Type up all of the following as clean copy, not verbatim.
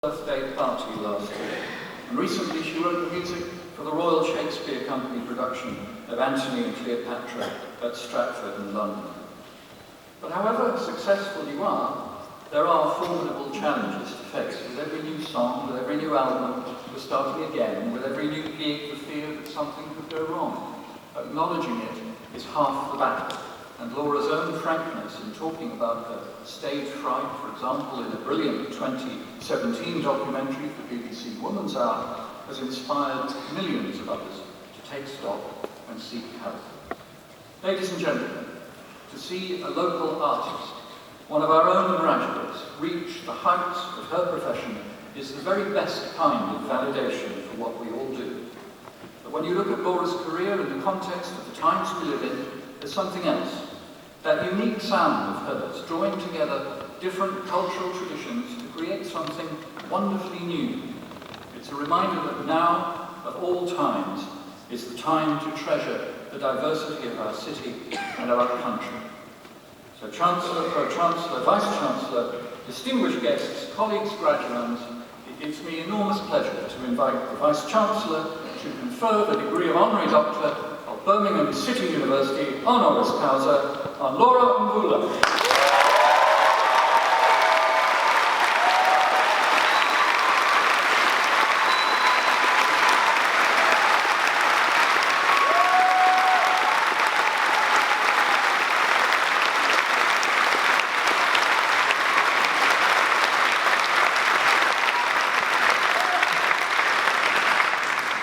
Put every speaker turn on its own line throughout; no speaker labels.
birthday party last year, and recently she wrote the music for the Royal Shakespeare Company production of Antony and Cleopatra at Stratford in London. But however successful you are, there are formidable challenges to face. With every new song, with every new album, we're starting again. With every new gig, the fear that something could go wrong. Acknowledging it is half the battle. And Laura's own frankness in talking about her stage fright, for example, in a brilliant 2017 documentary for BBC Woman's Hour, has inspired millions of others to take stock and seek help. Ladies and gentlemen, to see a local artist, one of our own graduates, reach the heights of her profession is the very best kind of validation for what we all do. But when you look at Laura's career in the context of the times we live in, there's something else. That unique sound of hers, drawing together different cultural traditions to create something wonderfully new. It's a reminder that now, of all times, is the time to treasure the diversity of our city and of our country. So Chancellor, Pro-Chancellor, Vice-Chancellor, distinguished guests, colleagues, graduands, it gives me enormous pleasure to invite the Vice-Chancellor to confer the degree of honorary doctor of Birmingham City University, honoris causa, on Laura Mvula.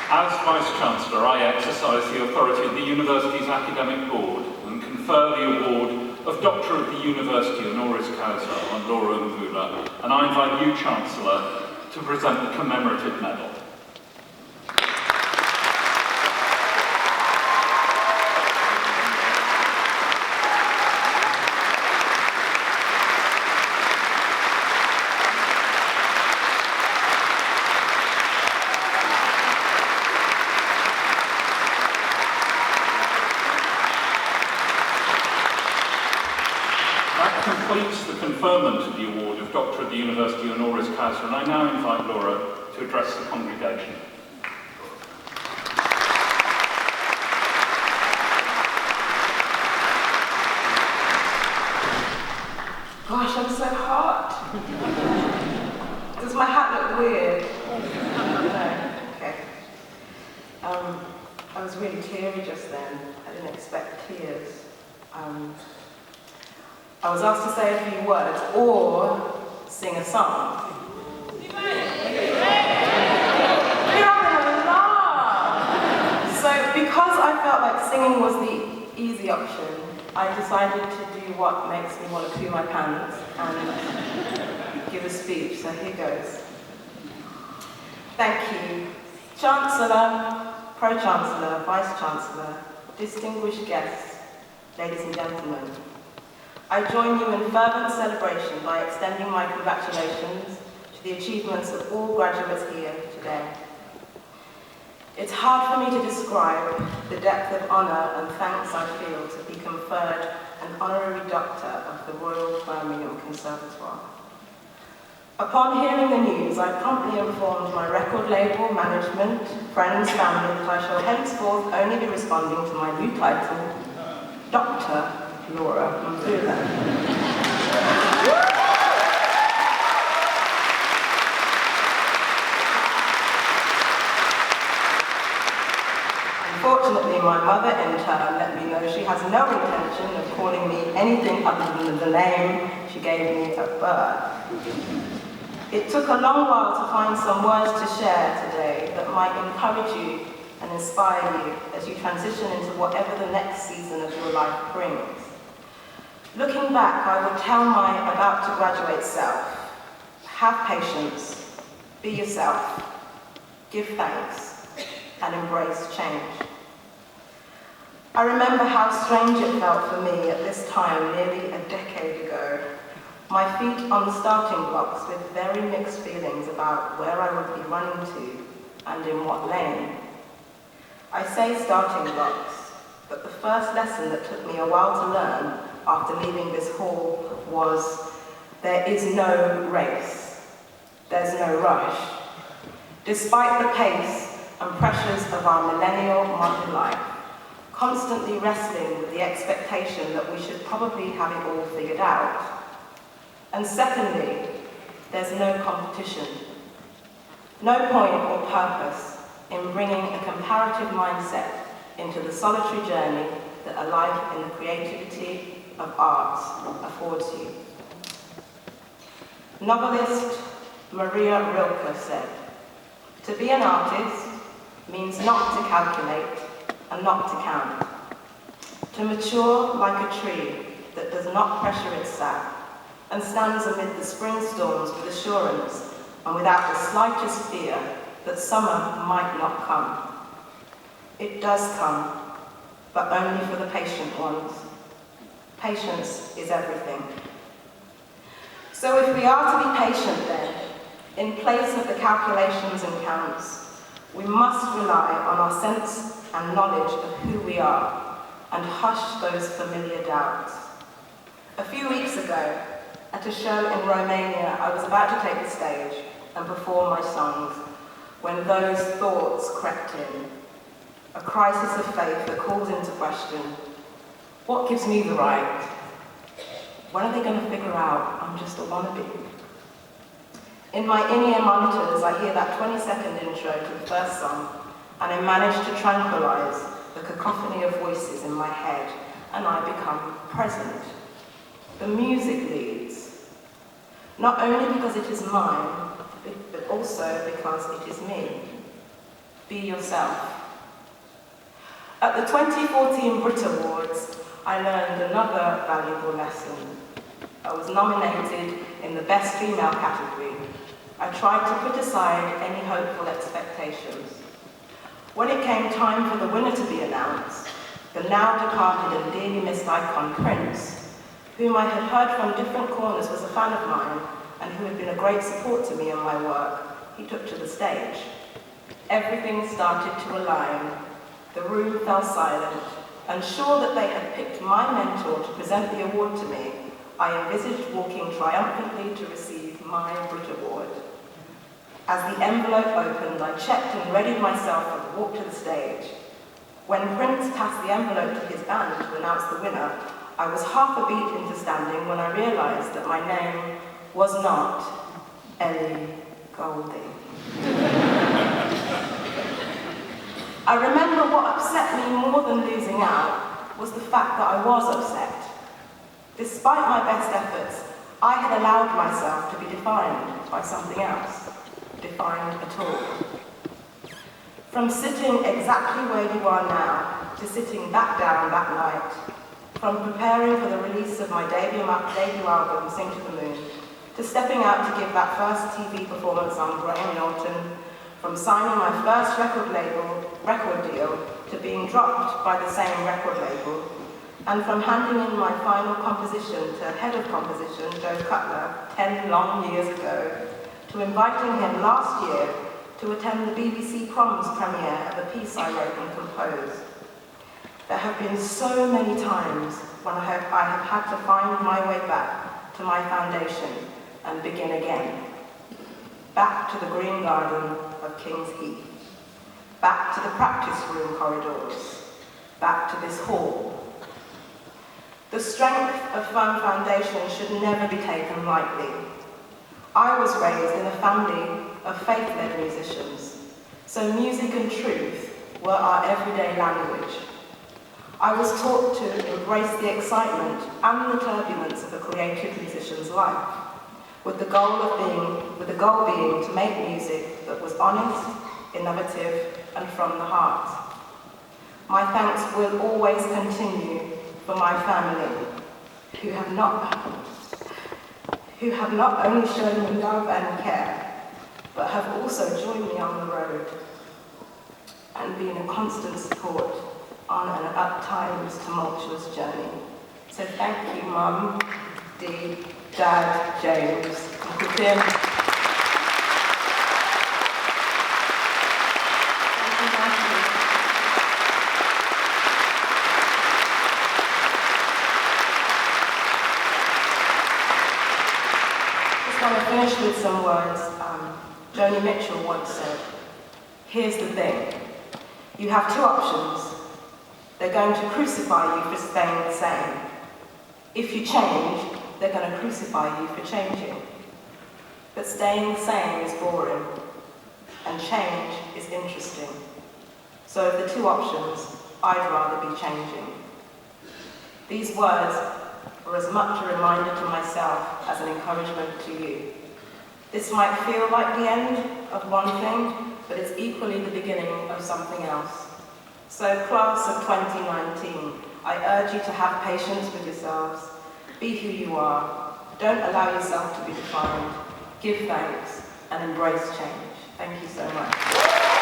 As Vice-Chancellor, I exercise the authority of the University's Academic Board and confer the award of Doctor of the University honoris causa on Laura Mvula, and I invite you, Chancellor, to present the commemorative medal. Completes the conferment of the award of Doctor of the University honoris causa, and I now invite Laura to address the congregation.
Gosh, I'm so hot. Does my hat look weird? No. Okay. I was really teary just then. I didn't expect tears. I was asked to say a few words or sing a song. You're having a laugh! So because I felt like singing was the easy option, I decided to do what makes me want to poo my pants and give a speech, so here goes. Thank you. Chancellor, Pro-Chancellor, Vice-Chancellor, distinguished guests, ladies and gentlemen, I join you in fervent celebration by extending my congratulations to the achievements of all graduates here today. It's hard for me to describe the depth of honour and thanks I feel to be conferred an honorary doctor of the Royal Birmingham Conservatoire. Upon hearing the news, I promptly informed my record label, management, friends, family that I shall henceforth only be responding to my new title, Dr. Laura Mvula. Unfortunately, my mother in turn let me know she has no intention of calling me anything other than the name she gave me at birth. It took a long while to find some words to share today that might encourage you and inspire you as you transition into whatever the next season of your life brings. Looking back, I would tell my about-to-graduate self, have patience, be yourself, give thanks, and embrace change. I remember how strange it felt for me at this time nearly a decade ago, my feet on the starting blocks with very mixed feelings about where I would be running to and in what lane. I say starting blocks, but the first lesson that took me a while to learn after leaving this hall was there is no race. There's no rush. Despite the pace and pressures of our millennial modern life, constantly wrestling with the expectation that we should probably have it all figured out. And secondly, there's no competition. No point or purpose in bringing a comparative mindset into the solitary journey that a life in the creativity of arts affords you. Novelist Maria Rilke said, "To be an artist means not to calculate and not to count. To mature like a tree that does not pressure its sap and stands amid the spring storms with assurance and without the slightest fear that summer might not come. It does come, but only for the patient ones. Patience is everything." So if we are to be patient then, in place of the calculations and counts, we must rely on our sense and knowledge of who we are and hush those familiar doubts. A few weeks ago, at a show in Romania, I was about to take the stage and perform my songs when those thoughts crept in. A crisis of faith that calls into question, what gives me the right? When are they going to figure out I'm just a wannabe? In my in-ear monitors, I hear that 20-second intro to the first song, and I manage to tranquilize the cacophony of voices in my head, and I become present. The music leads, not only because it is mine, but also because it is me. Be yourself. At the 2014 Brit Awards, I learned another valuable lesson. I was nominated in the Best Female category. I tried to put aside any hopeful expectations. When it came time for the winner to be announced, the now departed and dearly missed icon Prince, whom I had heard from different corners was a fan of mine and who had been a great support to me in my work, he took to the stage. Everything started to align. The room fell silent, and sure that they had picked my mentor to present the award to me, I envisaged walking triumphantly to receive my Brit Award. As the envelope opened, I checked and readied myself for the walk to the stage. When Prince passed the envelope to his band to announce the winner, I was half a beat into standing when I realized that my name was not Ellie Goulding. I remember what upset me more than losing out was the fact that I was upset. Despite my best efforts, I had allowed myself to be defined by something else, defined at all. From sitting exactly where you are now to sitting back down that night, from preparing for the release of my debut album, Sing to the Moon, to stepping out to give that first TV performance on Graham Norton, from signing my first record deal to being dropped by the same record label, and from handing in my final composition to head of composition, Joe Cutler, 10 long years ago, to inviting him last year to attend the BBC Proms premiere of a piece I wrote and composed. There have been so many times when I have had to find my way back to my foundation and begin again. Back to the green garden of King's Heath. Back to the practice room corridors. Back to this hall. The strength of firm foundation should never be taken lightly. I was raised in a family of faith-led musicians, so music and truth were our everyday language. I was taught to embrace the excitement and the turbulence of a creative musician's life, with the goal being to make music that was honest, innovative, and from the heart. My thanks will always continue for my family, who have not only shown me love and care, but have also joined me on the road and been a constant support on an at times tumultuous journey. So thank you, Mum, Dee, Dad, James, Uncle Tim. Thank you, Natalie. Just want to finish with some words Joni Mitchell once said. Here's the thing. You have two options. They're going to crucify you for staying the same. If you change, they're going to crucify you for changing. But staying the same is boring, and change is interesting. So of the two options, I'd rather be changing. These words are as much a reminder to myself as an encouragement to you. This might feel like the end of one thing, but it's equally the beginning of something else. So class of 2019, I urge you to have patience with yourselves. Be who you are. Don't allow yourself to be defined. Give thanks and embrace change. Thank you so much.